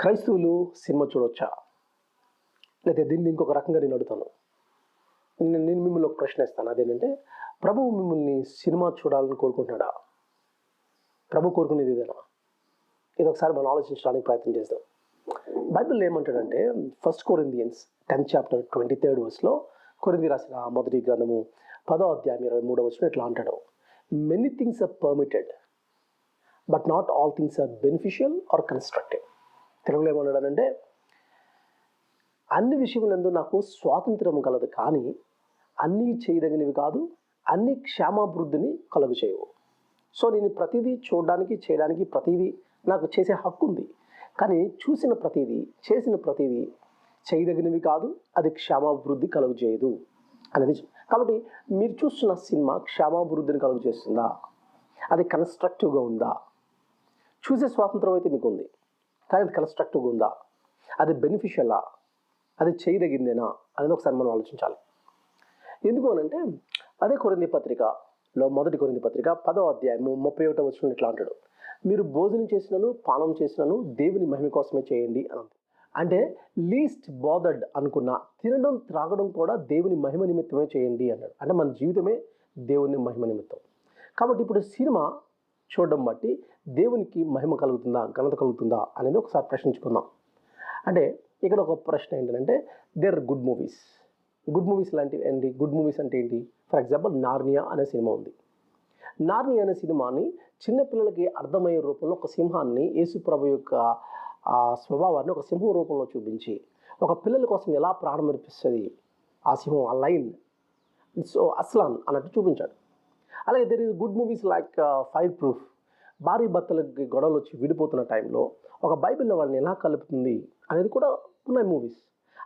క్రైస్తవులు సినిమా చూడొచ్చా? లేదా దీన్ని ఇంకొక రకంగా నేను అడుగుతాను. నేను మిమ్మల్ని ఒక ప్రశ్న ఇస్తాను. అదేంటంటే, ప్రభువు మిమ్మల్ని సినిమా చూడాలని కోరుకుంటున్నాడా? ప్రభు కోరుకునేది ఇదేనా? ఇది ఒకసారి మనం ఆలోచించడానికి ప్రయత్నం చేద్దాం. బైబిల్ ఏమంటాడంటే, 1 Corinthians 10th chapter 23rd verse కొరింథీ రాసిన మొదటి గ్రంథము 10వ అధ్యాయం 23వ వచనం ఇట్లా అంటాడు: many things are permitted but not all things are beneficial or constructive. తెలుగులో ఏమన్నాడంటే, అన్ని విషయములందు నాకు స్వాతంత్రం కలదు, కానీ అన్నీ చేయదగినవి కాదు, అన్ని క్షేమాభివృద్ధిని కలుగు చేయవు. సో నేను ప్రతిదీ చూడడానికి, చేయడానికి ప్రతిదీ నాకు చేసే హక్కు ఉంది, కానీ చూసిన ప్రతిదీ, చేసిన ప్రతిదీ చేయదగినవి కాదు, అది క్షేమాభివృద్ధి కలుగు చేయదు అనేది. కాబట్టి మీరు చూస్తున్న సినిమా క్షేమాభివృద్ధిని కలుగు చేస్తుందా? అది కన్స్ట్రక్టివ్గా ఉందా? చూసే స్వాతంత్రం అయితే మీకు ఉంది, కానీ అది కన్స్ట్రక్టివ్గా ఉందా? అది బెనిఫిషియలా? అది చేయదగిందేనా అనేది ఒకసారి మనం ఆలోచించాలి. ఎందుకు అనంటే, అదే కొరింథీ పత్రికలో మొదటి కొరింథీ పత్రిక 10వ అధ్యాయము 31వ వచనం ఇట్లా అంటాడు: మీరు భోజనం చేసినను పానం చేసినను దేవుని మహిమ కోసమే చేయండి అని. అంటే లీస్ట్ బాదర్డ్ అనుకున్న తినడం త్రాగడం కూడా దేవుని మహిమ నిమిత్తమే చేయండి అన్నాడు. అంటే మన జీవితమే దేవుని మహిమ నిమిత్తం. కాబట్టి ఇప్పుడు సినిమా చూడడం బట్టి దేవునికి మహిమ కలుగుతుందా, ఘనత కలుగుతుందా అనేది ఒకసారి ప్రశ్నించుకుందాం. అంటే ఇక్కడ ఒక ప్రశ్న ఏంటంటే, there are good movies. Good movies లాంటివి ఏంటి? గుడ్ మూవీస్ అంటే ఏంటి? ఫర్ ఎగ్జాంపుల్, నార్నియా అనే సినిమా ఉంది. నార్నియా అనే సినిమాని చిన్నపిల్లలకి అర్థమయ్యే రూపంలో ఒక సింహాన్ని, యేసు ప్రభు యొక్క స్వభావాన్ని ఒక సింహం రూపంలో చూపించి, ఒక పిల్లల కోసం ఎలా ప్రాణం అర్పిస్తుంది ఆ సింహం, ఆ లైన్, సో అస్లాన్ అన్నట్టు చూపించాడు. అలాగే there is good movies like fire proof. భార్య భర్తలకి గొడవలు వచ్చి విడిపోతున్న టైంలో ఒక బైబిల్లో వాళ్ళని ఎలా కలుపుతుంది అనేది కూడా ఉన్నాయి మూవీస్.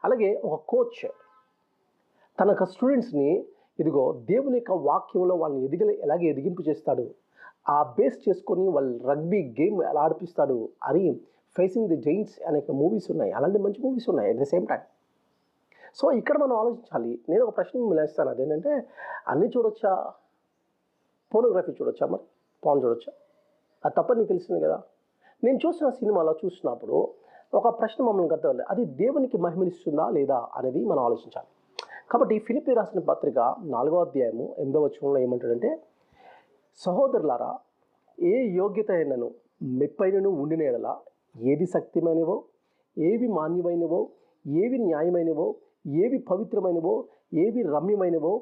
అలాగే ఒక కోచ్ తన స్టూడెంట్స్ని, ఇదిగో దేవుని యొక్క వాక్యంలో వాళ్ళని ఎలాగే ఎదిగింపు చేస్తాడు, ఆ బేస్ చేసుకొని వాళ్ళు రగ్బీ గేమ్ ఎలా ఆడిపిస్తాడు అని ఫేసింగ్ ది జైంట్స్ అనే మూవీస్ ఉన్నాయి. అలాంటి మంచి మూవీస్ ఉన్నాయి at the same time. So ఇక్కడ మనం ఆలోచించాలి. నేను ఒక ప్రశ్న మిమ్మల్ని వేస్తాను. అదేంటంటే, అన్నీ చూడొచ్చా? పోర్నోగ్రఫీ చూడొచ్చా? మరి పాన్ చూడొచ్చా? అది తప్పని నీకు తెలిసింది కదా. నేను చూసిన సినిమాలో చూసినప్పుడు ఒక ప్రశ్న మమ్మల్ని కట్టాలి: అది దేవునికి మహిమనిస్తుందా లేదా అనేది మనం ఆలోచించాలి. కాబట్టి ఫిలిప్పీ రాసిన పత్రిక 4వ అధ్యాయము 8వ వచనంలో ఏమంటాడంటే, సహోదరులారా, ఏ యోగ్యత అయినను మెప్పైనను ఉండిన ఎడల ఏది శక్తిమైనవో, ఏవి మాన్యమైనవో, ఏవి న్యాయమైనవో, ఏవి పవిత్రమైనవో, ఏవి రమ్యమైనవో,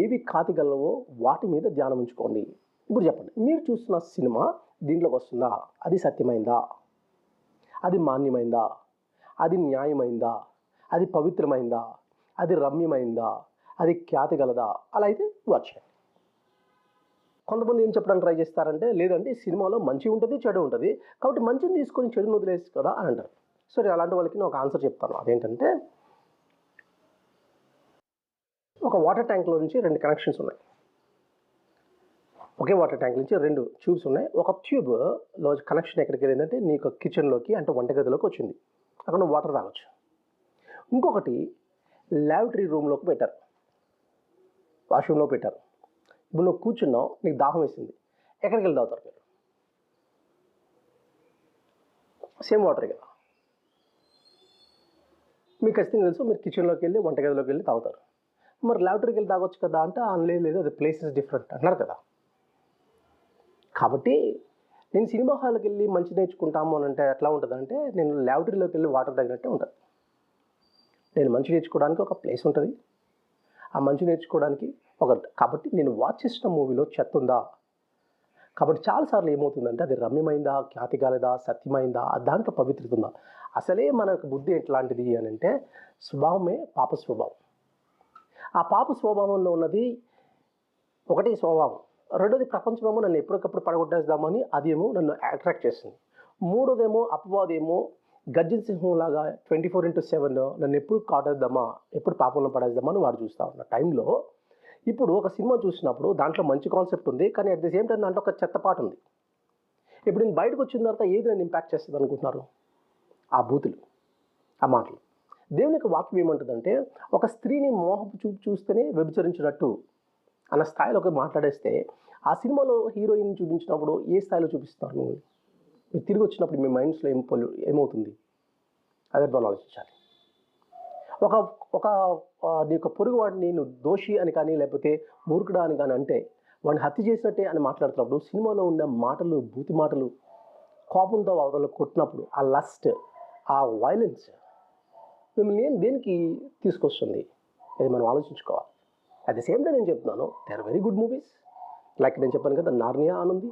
ఏవి కాతిగలవో వాటి మీద ధ్యానం ఉంచుకోండి. ఇప్పుడు చెప్పండి, మీరు చూస్తున్న సినిమా దీంట్లోకి వస్తుందా? అది సత్యమైందా? అది మాన్యమైందా? అది న్యాయమైందా? అది పవిత్రమైందా? అది రమ్యమైందా? అది ఖ్యాతి గలదా? అలా అయితే వాచ్ చేయండి. కొంతమంది ఏం చెప్పడానికి ట్రై చేస్తారంటే, లేదంటే సినిమాలో మంచి ఉంటుంది, చెడు ఉంటుంది, కాబట్టి మంచిని తీసుకొని చెడుని వదిలేసి కదా అని అంటారు. సరే, అలాంటి వాళ్ళకి నేను ఒక ఆన్సర్ చెప్తాను. అదేంటంటే, ఒక వాటర్ ట్యాంక్లో నుంచి 2 కనెక్షన్స్ ఉన్నాయి. ఒకే వాటర్ ట్యాంక్ నుంచి 2 ట్యూబ్స్ ఉన్నాయి. ఒక ట్యూబ్లో కనెక్షన్ ఎక్కడికి వెళ్ళిందంటే, నీకు కిచెన్లోకి, అంటే వంటగదిలోకి వచ్చింది. అక్కడ నువ్వు వాటర్ తాగొచ్చు. ఇంకొకటి ల్యాబరేటరీ రూమ్లోకి పెట్టారు, వాష్రూమ్లో పెట్టారు. ఇప్పుడు నువ్వు కూర్చున్నావు, నీకు దాహం వేసింది, ఎక్కడికి వెళ్ళి తాగుతారు మీరు? సేమ్ వాటర్ కదా. మీకు ఖచ్చితంగా తెలుసు, మీరు కిచెన్లోకి వెళ్ళి, వంటగదిలోకి వెళ్ళి తాగుతారు. మరి ల్యాబరేటరీకి వెళ్ళి తాగొచ్చు కదా అంటే, లేదు, అది ప్లేసెస్ డిఫరెంట్ అన్నారు కదా. కాబట్టి నేను సినిమా హాల్కి వెళ్ళి మంచి నేర్చుకుంటాము అని అంటే ఎట్లా ఉంటుందంటే, నేను ల్యాబరేటరీలోకి వెళ్ళి వాటర్ తాగినట్టే ఉంటుంది. నేను మంచి నేర్చుకోవడానికి ఒక ప్లేస్ ఉంటుంది, ఆ మంచి నేర్చుకోవడానికి కాబట్టి నేను వాచ్ చేసిన మూవీలో చెత్త ఉందా? కాబట్టి చాలాసార్లు ఏమవుతుందంటే, అది రమ్యమైందా, ఖ్యాతి కాలేదా, సత్యమైందా, దాంట్లో పవిత్రత ఉందా? అసలే మన యొక్క బుద్ధి ఎట్లాంటిది అని అంటే, స్వభావమే పాప స్వభావం. ఆ పాప స్వభావంలో ఉన్నది ఒకటి స్వభావం, రెండోది ప్రపంచమేమో నన్ను ఎప్పటికప్పుడు పడగొట్టేద్దామని అదేమో నన్ను అట్రాక్ట్ చేస్తుంది. మూడోదేమో అపవాదేమో గర్జన సింహంలాగా 24/7 నన్ను ఎప్పుడు కాటేద్దామా, ఎప్పుడు పాపంలో పడేద్దామా అని వాడు చూస్తూ ఉన్న టైంలో, ఇప్పుడు ఒక సినిమా చూసినప్పుడు దాంట్లో మంచి కాన్సెప్ట్ ఉంది, కానీ అట్ ది సేమ్ టైం దాంట్లో ఒక చెత్త పాట ఉంది. ఇప్పుడు నేను బయటకు వచ్చిన తర్వాత ఏది నన్ను ఇంపాక్ట్ చేస్తుంది అనుకుంటున్నారు? ఆ బూతులు, ఆ మాటలు. దేవుని యొక్క వాక్యం ఏమంటుందంటే, ఒక స్త్రీని మోహపు చూపు చూస్తేనే వ్యభిచరించినట్టు అన్న స్థాయిలోకి మాట్లాడేస్తే, ఆ సినిమాలో హీరోయిన్ చూపించినప్పుడు ఏ స్థాయిలో చూపిస్తున్నారు? మీరు తిరిగి వచ్చినప్పుడు మీ మైండ్స్లో ఏమవుతుంది? అదే మనం ఆలోచించాలి. ఒక ఒక నీ యొక్క పొరుగువాడిని నువ్వు దోషి అని కానీ, లేకపోతే మూర్ఖుడా అని కానీ అంటే, వాడిని హత్య చేసినట్టే అని మాట్లాడుతున్నప్పుడు, సినిమాలో ఉన్న మాటలు, బూతి మాటలు, కోపంతో అవతల కొట్టినప్పుడు, ఆ లస్ట్, ఆ వయలెన్స్ మిమ్మల్ని దేనికి తీసుకొస్తుంది? ఇది మనం ఆలోచించుకోవాలి. అట్ ది సేమ్ టైం నేను చెప్తున్నాను, they are very good movies. Like నేను చెప్పాను కదా, నార్నియా అని ఉంది,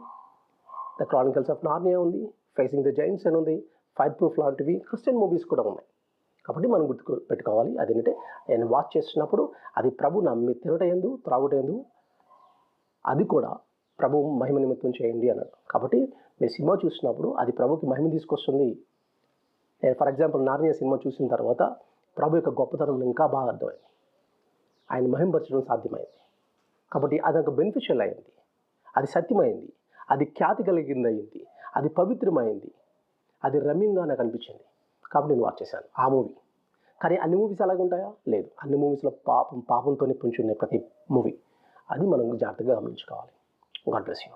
ద క్రానికల్స్ ఆఫ్ నార్నియా ఉంది, ఫేసింగ్ ద జైంట్స్ అని ఉంది, ఫైర్ ప్రూఫ్ లాంటివి క్రిస్టియన్ మూవీస్ కూడా ఉన్నాయి. కాబట్టి మనం గుర్తు పెట్టుకోవాలి, అదేంటంటే నేను వాచ్ చేస్తున్నప్పుడు అది ప్రభు నమ్మి తినటందు త్రాగుటందు అది కూడా ప్రభు మహిమ నిమిత్తం చేయండి అన్నాడు. కాబట్టి మీరు సినిమా చూసినప్పుడు అది ప్రభుకి మహిమ తీసుకొస్తుంది. నేను ఫర్ ఎగ్జాంపుల్ నార్నియా సినిమా చూసిన తర్వాత ప్రభు యొక్క గొప్పతనం ఇంకా బాగా అర్థమైంది, ఆయన మహిమపరచడం సాధ్యమైంది. కాబట్టి అది నాకు బెనిఫిషియల్ అయింది, అది సత్యమైంది, అది ఖ్యాతి కలిగింది అయింది, అది పవిత్రమైంది, అది రమ్యంగా నాకు అనిపించింది. కాబట్టి నేను వాచ్ చేశాను ఆ మూవీ. కానీ అన్ని మూవీస్ అలాగే ఉంటాయా? లేదు. అన్ని మూవీస్లో పాపంతోనే పుంచున్నాయి ప్రతి మూవీ. అది మనం జాగ్రత్తగా గమనించుకోవాలి. God bless you.